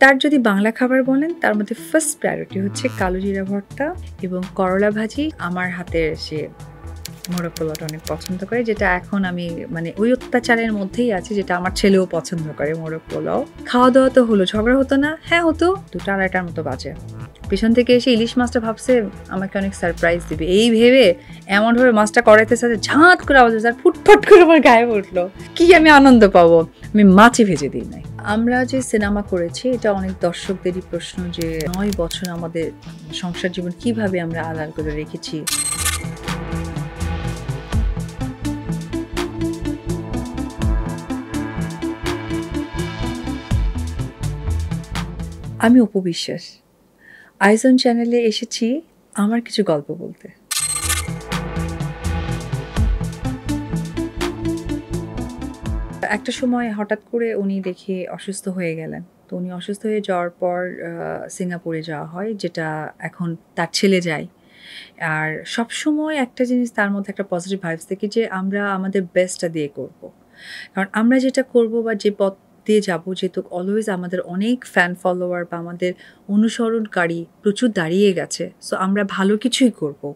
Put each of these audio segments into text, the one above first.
তার যদি বাংলা খাবার বলেন তার মধ্যে ফার্স্ট প্রায়োরিটি হচ্ছে কালো জিরা ভর্তা এবং করলা ভাজি। আমার হাতের সে মোরগ পোলাওটা অনেক পছন্দ করে, যেটা এখন আমি মানে ওই অত্যাচারের মধ্যেই আছি, যেটা আমার ছেলেও পছন্দ করে মোরগ পোলাও। খাওয়া দাওয়া তো হলো, ঝগড়া হতো না? হ্যাঁ হতো। 2টা 2:30টার মতো বাজে। পিছন থেকে এসে ইলিশ মাছটা ভাবছে আমাকে অনেক সারপ্রাইজ দিবে, এই ভেবে এমনভাবে মাছটা কড়াইতে সাথে ঝাঁট করে আওয়াজ আর ফুটফট করে আমার গায়ে উঠলো। কি আমি আনন্দ পাবো, আমি মাছই ভেজে দিই নাই। আমরা যে সিনেমা করেছি এটা অনেক দর্শকদেরই প্রশ্ন যে 9 বছর আমাদের সংসার জীবন কিভাবে আমরা আড়াল করে রেখেছি। আমি অপু বিশ্বাস, আইজন চ্যানেলে এসেছি আমার কিছু গল্প বলতে। একটা সময় হঠাৎ করে উনি দেখে অসুস্থ হয়ে গেলেন। তো উনি অসুস্থ হয়ে যাওয়ার পর সিঙ্গাপুরে যাওয়া হয়, যেটা এখন তার ছেলে যায়। আর সবসময় একটা জিনিস তার মধ্যে একটা পজিটিভ ভাইবস থেকে যে আমরা আমাদের বেস্টটা দিয়ে করব। কারণ আমরা যেটা করব বা যে পথ দিয়ে যাবো, যেহেতু অলওয়েজ আমাদের অনেক ফ্যান ফলোয়ার বা আমাদের অনুসরণকারী প্রচুর দাঁড়িয়ে গেছে, সো আমরা ভালো কিছুই করবো।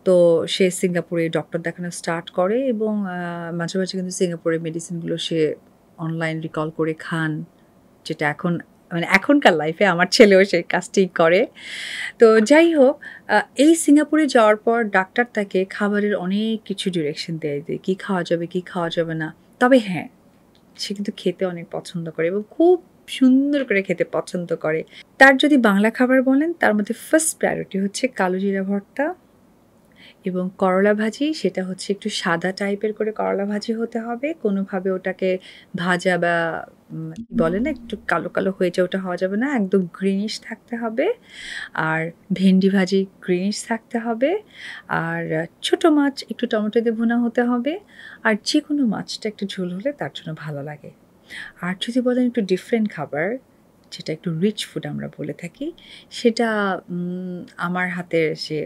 তো সে সিঙ্গাপুরে ডক্টর দেখানো স্টার্ট করে এবং মাঝে মাঝে কিন্তু সিঙ্গাপুরের মেডিসিনগুলো সে অনলাইন রিকল করে খান, যেটা এখন মানে এখনকার লাইফে আমার ছেলেও সেই কাজটি করে। তো যাই হোক, এই সিঙ্গাপুরে যাওয়ার পর ডাক্তার তাকে খাবারের অনেক কিছু ডিরেকশন দেয় যে কী খাওয়া যাবে কী খাওয়া যাবে না। তবে হ্যাঁ, সে কিন্তু খেতে অনেক পছন্দ করে এবং খুব সুন্দর করে খেতে পছন্দ করে। তার যদি বাংলা খাবার বলেন তার মধ্যে ফার্স্ট প্রায়োরিটি হচ্ছে কালো জিরা ভর্তা এবং করলা ভাজি। সেটা হচ্ছে একটু সাদা টাইপের করে করলা ভাজি হতে হবে, কোনোভাবে ওটাকে ভাজা বা কি বলে না একটু কালো কালো হয়েছে ওটা হওয়া যাবে না, একদম গ্রিনিশ থাকতে হবে। আর ভেন্ডি ভাজি গ্রিনিশ থাকতে হবে। আর ছোট মাছ একটু টমেটো দিয়ে ভুনা হতে হবে। আর যে কোনো মাছটা একটু ঝোল হলে তার জন্য ভালো লাগে। আর যদি বলেন একটু ডিফারেন্ট খাবার, যেটা একটু রিচ ফুড আমরা বলে থাকি, সেটা আমার হাতের সে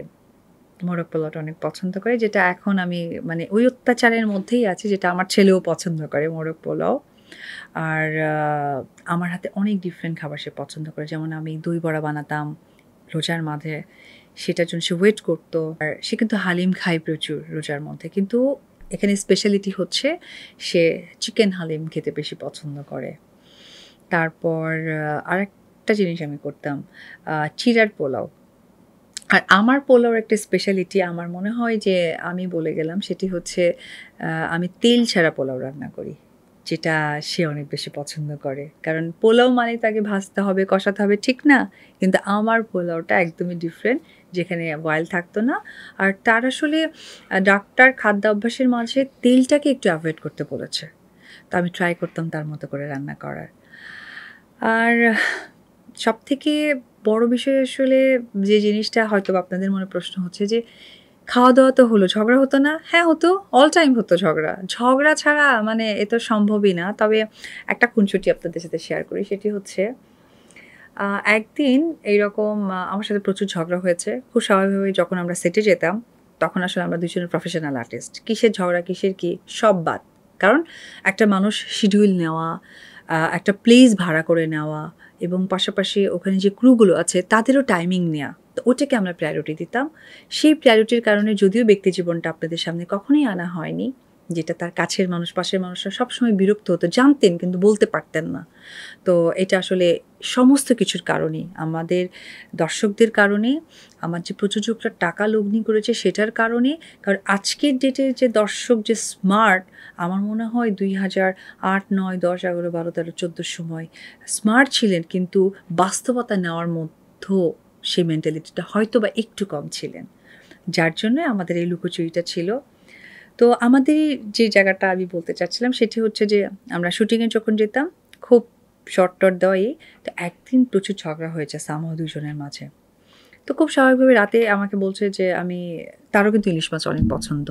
মোরগ পোলাওটা অনেক পছন্দ করে, যেটা এখন আমি মানে ওই অত্যাচারের মধ্যেই আছি, যেটা আমার ছেলেও পছন্দ করে মোরগ পোলাও। আর আমার হাতে অনেক ডিফারেন্ট খাবার সে পছন্দ করে, যেমন আমি দই বড়া বানাতাম রোজার মাঝে, সেটার জন্য সে ওয়েট করতো। আর সে কিন্তু হালিম খায় প্রচুর রোজার মধ্যে, কিন্তু এখানে স্পেশালিটি হচ্ছে সে চিকেন হালিম খেতে বেশি পছন্দ করে। তারপর আরেকটা জিনিস আমি করতাম, চিড়ার পোলাও। আর আমার পোলাওর একটা স্পেশালিটি আমার মনে হয় যে আমি বলে গেলাম, সেটি হচ্ছে আমি তেল ছাড়া পোলাও রান্না করি, যেটা সে অনেক বেশি পছন্দ করে। কারণ পোলাও মানে তাকে ভাজতে হবে কষাতে হবে, ঠিক না? কিন্তু আমার পোলাওটা একদমই ডিফারেন্ট, যেখানে বয়েল থাকতো না। আর তার আসলে ডাক্তার খাদ্য অভ্যাসের মাঝে তেলটাকে একটু অ্যাভয়েড করতে বলেছে, তো আমি ট্রাই করতাম তার মতো করে রান্না করার। আর সবথেকে বড় বিষয় আসলে যে জিনিসটা হয়তো আপনাদের মনে প্রশ্ন হচ্ছে যে খাওয়া দাওয়া তো হলো, ঝগড়া হতো না? হ্যাঁ হতো, অল টাইম হতো ঝগড়া। ঝগড়া ছাড়া মানে এ তো সম্ভবই না। তবে একটা খুনসুটি আপনাদের সাথে শেয়ার করি, সেটি হচ্ছে একদিন এইরকম আমার সাথে প্রচুর ঝগড়া হয়েছে। খুব স্বাভাবিকভাবেই যখন আমরা সেটে যেতাম তখন আসলে আমরা দুজনের প্রফেশনাল আর্টিস্ট, কিসের ঝগড়া কিসের কি সব বাদ। কারণ একটা মানুষ শিডিউল নেওয়া, একটা প্লেস ভাড়া করে নেওয়া এবং পাশাপাশি ওখানে যে ক্রুগুলো আছে তাদেরও টাইমিং নেওয়া, তো ওটাকে আমরা প্রায়োরিটি দিতাম। সেই প্রায়োরিটির কারণে যদিও ব্যক্তি জীবনটা আপনাদের সামনে কখনোই আনা হয়নি, যেটা তার কাছের মানুষ পাশের মানুষরা সবসময় বিরক্ত হতো, জানতেন কিন্তু বলতে পারতেন না। তো এটা আসলে সমস্ত কিছুর কারণেই, আমাদের দর্শকদের কারণে, আমার যে প্রযোজকরা টাকা লগ্নি করেছে সেটার কারণে। কারণ আজকের ডেটে যে দর্শক যে স্মার্ট, আমার মনে হয় 2008, 9, 10, 11, 12, 13, 14 সময় স্মার্ট ছিলেন, কিন্তু বাস্তবতা নেওয়ার মধ্যেও সেই মেন্টালিটিটা হয়তো বা একটু কম ছিলেন, যার জন্য আমাদের এই লুকোচুরিটা ছিল। তো আমাদের যে জায়গাটা আমি বলতে চাচ্ছিলাম সেটি হচ্ছে যে আমরা শুটিংয়ে যখন যেতাম খুব শর্ট টট দেওয়াই, তো একদিন প্রচুর ঝগড়া হয়েছে সামহ দুজনের মাঝে। তো খুব স্বাভাবিকভাবে রাতে আমাকে বলছে যে তারও কিন্তু ইলিশ মাছ অনেক পছন্দ,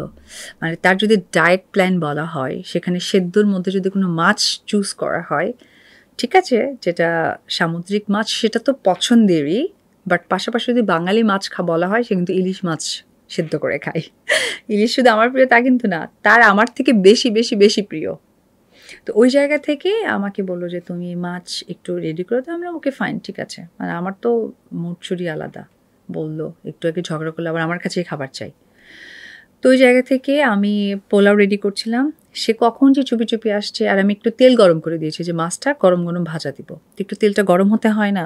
মানে তার যদি ডায়েট প্ল্যান বলা হয় সেখানে সেদ্ধর মধ্যে যদি কোনো মাছ চুজ করা হয়, ঠিক আছে, যেটা সামুদ্রিক মাছ সেটা তো পছন্দেরই, বাট পাশাপাশি যদি বাঙালি মাছ বলা হয় সে কিন্তু ইলিশ মাছ সেদ্ধ করে খায়। ইলিশ শুধু আমার প্রিয় তা কিন্তু না, তার আমার থেকে বেশি বেশি বেশি প্রিয়। তো ওই জায়গা থেকে আমাকে বলল যে, "তুমি মাছ একটু রেডি করে দাও।" আমি বললাম, "ওকে ফাইন, ঠিক আছে।" মানে আমার তো মুড চুরি আলাদা। বলল, একটু আগে ঝগড়া করলে আবার আমার কাছেই খাবার চাই। তো ওই জায়গা থেকে আমি পোলাও রেডি করছিলাম। সে কখন যে চুপি, চুপি আসছে আর আমি একটু তেল গরম করে দিয়েছি যে মাছটা গরম, গরম ভাজা দিব। তো একটু তেলটা গরম হতে হয় না?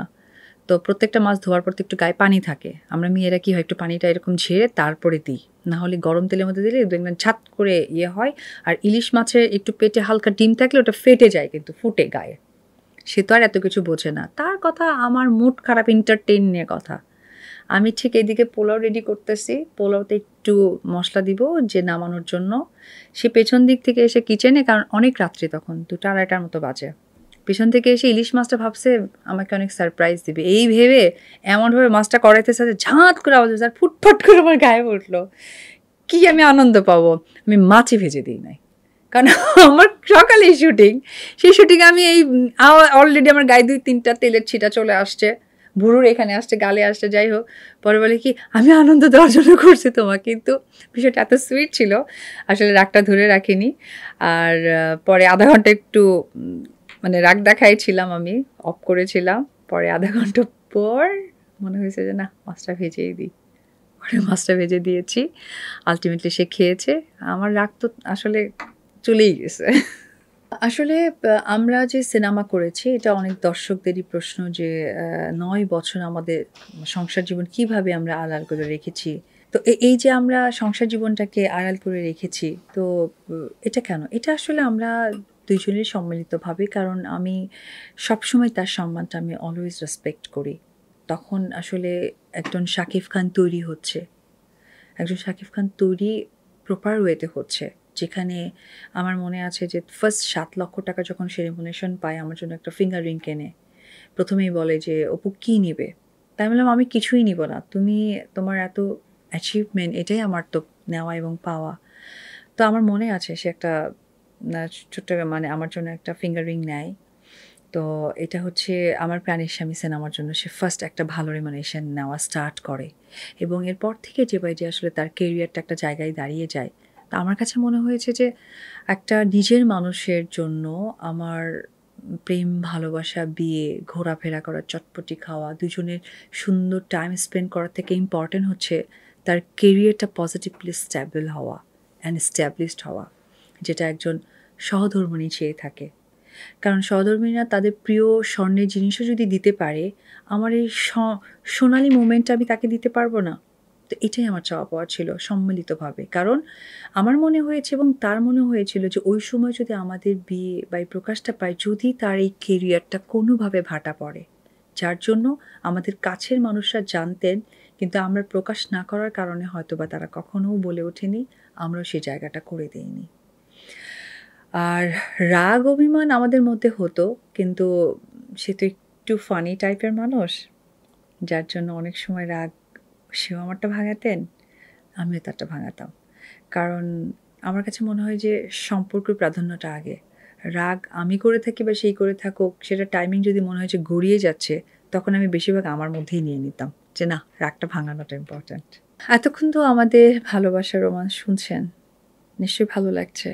তো প্রত্যেকটা মাছ ধোয়ার পর তো একটু গায়ে পানি থাকে। আমরা মেয়েরা কি হয় একটু পানিটা এরকম ঝেড়ে তারপরে দিই। না হলে গরম তেলের মধ্যে দিলে দেখবেন ঝাত করে ইয়ে হয়। আর ইলিশ মাছের একটু পেটে হালকা ডিম থাকলে ওটা ফেটে যায় কিন্তু ফুটে গায়ে। সে তো আর এত কিছু বোঝে না। তার কথা আমার মুড খারাপ entertain নিয়ে কথা। আমি ঠিক এইদিকে পোলাও রেডি করতেছি। পোলাওতে একটু মসলা দিব যে নামানোর জন্য। সে পেছন দিক থেকে এসে কিচেনে কারণ অনেক রাত্রি তখন ২টা ২:৩০টার মতো বাজে। পেছন থেকে এসে ইলিশ মাছটা ভাবছে আমাকে অনেক সারপ্রাইজ দিবে। এই ভেবে এমনভাবে মাছটা কড়াইতেছে যে ঝাঁত করে আওয়াজ হচ্ছে আর ফুটফাট করে আমার গায়ে উঠলো। কি আমি আনন্দ পাবো? আমি মাছই ভেজে দিই নাই। কারণ আমার সকালেই শুটিং। সেই শুটিংয়ে আমি এই অলরেডি আমার গায়ে ২-৩টা তেলের ছিটা চলে আসছে। ভুরুর এখানে আসছে, গালে আসছে, যাই হোক। পরে বলে কি, "আমি আনন্দ দেওয়ার জন্য করছি তোমাকে।" কিন্তু বিষয়টা এত সুইট ছিল, আসলে রাগটা ধরে রাখিনি। আর পরে ০.৫ ঘন্টা একটু মানে রাগ দেখাইছিলাম আমি, অফ করেছিলাম। পরে ০.৫ ঘন্টা পর মনে হয়েছে যে না, মাছটা ভেজেই দিই। পরে মাছটা ভেজে দিয়েছি। আল্টিমেটলি সে খেয়েছে। আমার রাগ তো আসলে চলেই গেছে। আসলে আমরা যে সিনেমা করেছি এটা অনেক দর্শকদেরই প্রশ্ন যে ৯ বছর আমাদের সংসার জীবন কিভাবে আমরা আড়াল করে রেখেছি। তো এই যে আমরা সংসার জীবনটাকে আড়াল করে রেখেছি তো এটা কেন? এটা আসলে আমরা ২ জনেরই সম্মিলিতভাবে, কারণ আমি সবসময় তার সম্মানটা আমি অলওয়েজ রেসপেক্ট করি। তখন আসলে একজন শাকিব খান তৈরি হচ্ছে। একজন শাকিব খান তৈরি প্রপার ওয়েতে হচ্ছে। যেখানে আমার মনে আছে যে ফার্স্ট ৳৭,০০,০০০ যখন সে রেমুনেশন পায় আমার জন্য একটা ফিঙ্গার রিং কেনে। ১ম এই বলে যে, "অপু কি নিবে?" তাই আমি বললাম, "আমি কিছুই নিব না। তুমি তোমার এত অ্যাচিভমেন্ট এটাই আমার তো নেওয়া এবং পাওয়া।" তো আমার মনে আছে সে একটা না ছোট্ট মানে আমার জন্য একটা ফিঙ্গার রিং নেয়। তো এটা হচ্ছে আমার প্রাণের স্বামী সিনেমার জন্য সে ফার্স্ট একটা ভালো রেমুনেশন নেওয়া স্টার্ট করে এবং এরপর থেকে যে বাই যে আসলে তার কেরিয়ারটা একটা জায়গায় দাঁড়িয়ে যায়। তো আমার কাছে মনে হয়েছে যে একটা নিজের মানুষের জন্য আমার প্রেম, ভালোবাসা, বিয়ে, ঘোরাফেরা করা, চটপটি খাওয়া, দুজনের সুন্দর টাইম স্পেন্ড করার থেকে ইম্পর্টেন্ট হচ্ছে তার কেরিয়ারটা পজিটিভলি স্ট্যাবল হওয়া অ্যান্ড এস্টাবলিশড হওয়া, যেটা একজন সহধর্মিণী চেয়ে থাকে। কারণ সহধর্মিণীরা তাদের প্রিয় স্বর্ণের জিনিসও যদি দিতে পারে, আমার এই সোনালি মোমেন্টটা আমি তাকে দিতে পারবো না? তো এটাই আমার চাওয়া পাওয়া ছিল সম্মিলিতভাবে। কারণ আমার মনে হয়েছে এবং তার মনে হয়েছিল যে ওই সময় যদি আমাদের বিয়ে বা এই প্রকাশটা পায়, যদি তার এই কেরিয়ারটা কোনোভাবে ভাটা পড়ে, যার জন্য আমাদের কাছের মানুষরা জানতেন কিন্তু আমরা প্রকাশ না করার কারণে হয়তোবা তারা কখনোও বলে ওঠেনি, আমরাও সেই জায়গাটা করে দেইনি। আর রাগ অভিমান আমাদের মধ্যে হতো, কিন্তু সে তো একটু ফানি টাইপের মানুষ, যার জন্য অনেক সময় রাগ সেও আমারটা ভাঙাতেন, আমিও তারটা ভাঙাতাম। কারণ আমার কাছে মনে হয় যে সম্পর্কের প্রাধান্যটা আগে। রাগ আমি করে থাকি বা সেই করে থাকুক, সেটা টাইমিং যদি মনে হয় যে গড়িয়ে যাচ্ছে, তখন আমি বেশিরভাগ আমার মধ্যেই নিয়ে নিতাম যে না, রাগটা ভাঙানোটা ইম্পর্ট্যান্ট। এতক্ষণ তো আমাদের ভালোবাসার রোমান্স শুনছেন, নিশ্চয়ই ভালো লাগছে।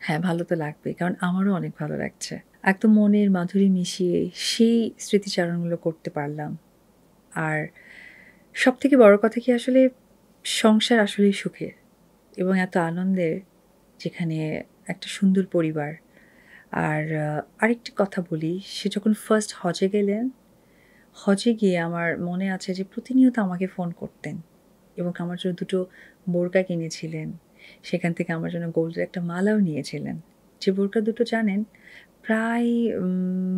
হ্যাঁ, ভালো তো লাগবেই। কারণ আমারও অনেক ভালো লাগছে। একদম মনের মাধুরী মিশিয়ে সেই স্মৃতিচারণগুলো করতে পারলাম। আর সবথেকে বড় কথা কি, আসলে সংসার আসলেই সুখের এবং এত আনন্দের, যেখানে একটা সুন্দর পরিবার। আর আরেকটি কথা বলি, সে যখন ফার্স্ট হজে গেলেন, হজে গিয়ে আমার মনে আছে যে প্রতিনিয়ত আমাকে ফোন করতেন এবং আমার জন্য ২ টো বোরকা কিনেছিলেন। সেখান থেকে আমার জন্য গোল্ডের একটা মালাও নিয়েছিলেন। যে বোরকা ২ টো জানেন প্রায়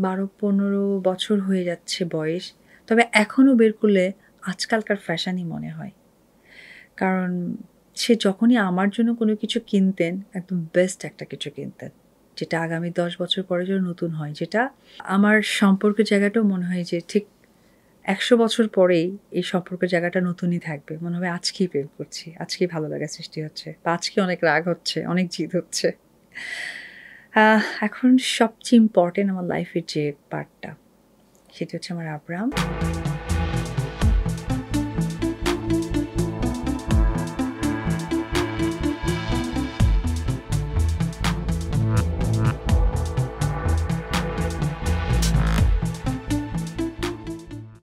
১২-১৫ বছর হয়ে যাচ্ছে বয়স। তবে এখনও বের করলে আজকালকার ফ্যাশনই মনে হয়। কারণ সে যখনই আমার জন্য কোনো কিছু কিনতেন, একদম বেস্ট একটা কিছু কিনতেন। যেটা আগামী ১০ বছর পরে যেন নতুন হয়। যেটা আমার সম্পর্কের জায়গাটাও মনে হয় যে ঠিক ১০০ বছর পরেই এই সম্পর্কের জায়গাটা নতুনই থাকবে। মনে হবে আজকেই প্রেম করছি, আজকেই ভালো লাগা সৃষ্টি হচ্ছে বা আজকে অনেক রাগ হচ্ছে, অনেক জিদ হচ্ছে। এখন সবচেয়ে ইম্পর্টেন্ট আমার লাইফের যে পার্টটা, সেটি হচ্ছে আমার আব্রাম।